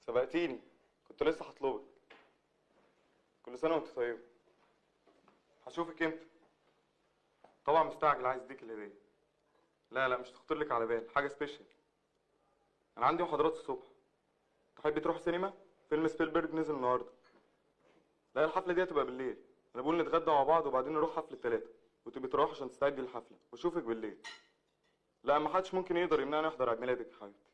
سبقتيني، كنت لسه هطلبك. كل سنة وانت طيب. هشوفك امتى؟ طبعا مستعجل عايز اديك الهدية. لا مش تخطر لك على بال، حاجة سبيشال. أنا عندي محاضرات الصبح. تحبي تروح سينما؟ فيلم سبيلبرج نزل النهاردة. لا الحفلة دي هتبقى بالليل. أنا بقول نتغدى مع بعض وبعدين نروح حفلة 3 وتبقي تروح عشان تستعدي للحفلة وأشوفك بالليل. لا ما حدش ممكن يقدر يمنعني أحضر عيد ميلادك يا حبيبتي.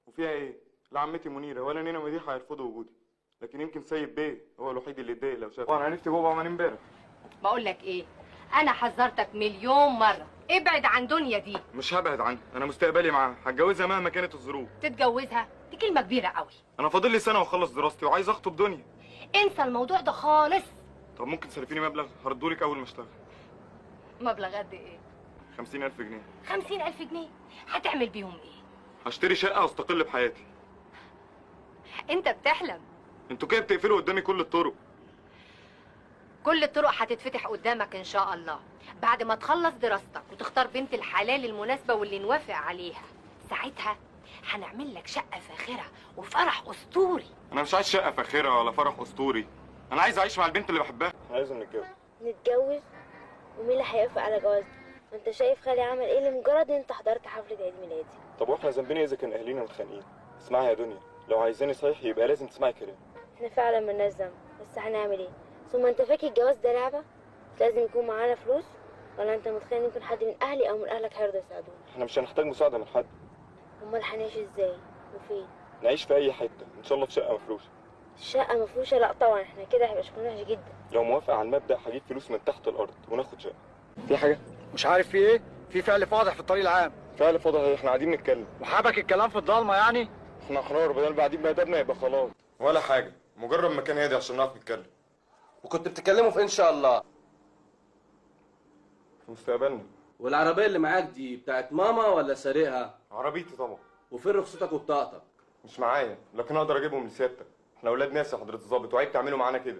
وفيها إيه؟ لا عمتي منيرة ولا نينا مديحة هيرفضوا وجودي. لكن يمكن سيد بيه هو الوحيد اللي يتضايق لو شافني. أنا عرفت بابا عمل امبارح. بقول لك ايه، انا حذرتك مليون مره ابعد عن دنيا دي. مش هبعد عنها، انا مستقبلي معاها، هتجوزها مهما كانت الظروف. تتجوزها دي كلمه كبيره قوي. انا فاضل لي سنه واخلص دراستي وعايز اخطب دنيا. انسى الموضوع ده خالص. طب ممكن تسلفيني مبلغ هردهولك اول ما اشتغل. مبلغ قد ايه؟ 50,000 جنيه. 50,000 جنيه هتعمل بيهم ايه؟ هشتري شقه واستقل بحياتي. انت بتحلم. انتوا كده بتقفلوا قدامي كل الطرق. كل الطرق هتتفتح قدامك ان شاء الله بعد ما تخلص دراستك وتختار بنت الحلال المناسبه واللي نوافق عليها. ساعتها هنعمل لك شقه فاخره وفرح اسطوري. انا مش عايز شقه فاخره ولا فرح اسطوري، انا عايز اعيش مع البنت اللي بحبها. عايزهم نتجوز. نتجوز؟ ومين اللي هيوافق على جوازنا؟ انت شايف خالي عمل ايه لمجرد ان انت حضرت حفله عيد ميلادي؟ طب واحنا ذنبنا اذا كان اهالينا متخانقين؟ اسمعي يا دنيا، لو عايزاني صحيح يبقى لازم تسمعي كلامي. احنا فعلا مالناش ذنب، بس هنعمل ايه؟ ثم انت فاكر الجواز ده لعبه؟ لازم يكون معانا فلوس؟ ولا انت متخيل يكون حد من اهلي او من اهلك هيرضوا يساعدونا؟ احنا مش هنحتاج مساعده من حد. امال هنعيش ازاي وفين؟ نعيش في اي حته ان شاء الله في شقه مفروشه. شقه مفروشه؟ لا طبعا، احنا كده هيبقى شكلنا وحش جدا. لو موافقه على المبدا هجيب فلوس من تحت الارض وناخد شقه. في حاجه؟ مش عارف في ايه؟ في فعل فاضح في الطريق العام. فعل فاضح ايه؟ احنا قاعدين نتكلم. وحابك الكلام في الضلمه يعني؟ احنا احرار، بدل بعدين بأدبنا يبقى خلاص. ولا حاجه، مجرد مكان هادي عشان نعرف نتكلم. وكنت بتتكلموا في إيه ان شاء الله؟ في مستقبلنا. والعربيه اللي معاك دي بتاعت ماما ولا سارقها؟ عربيتي طبعا. وفين رخصتك وبطاقتك؟ مش معايا، لكن اقدر اجيبهم لسيادتك. احنا اولاد ناس يا حضره الظابط، وعيب تعملوا معانا كده.